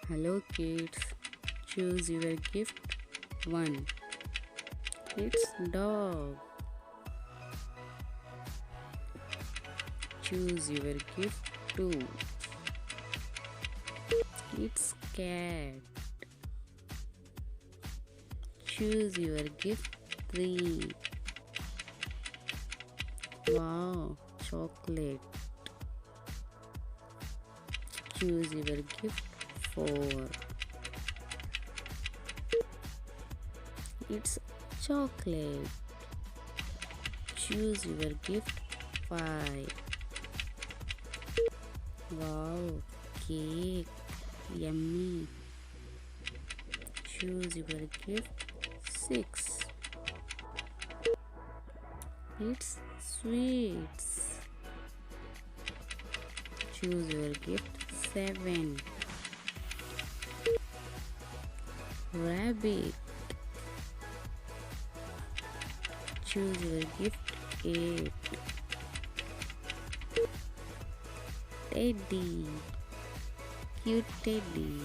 Hello kids, choose your gift 1. It's dog. Choose your gift 2. It's cat. Choose your gift 3. Wow, chocolate. Choose your gift 4. It's chocolate. Choose your gift 5. Wow, cake. Yummy. Choose your gift 6. It's sweets. Choose your gift 7. Rabbit. Choose your gift 8. Teddy. Cute teddy.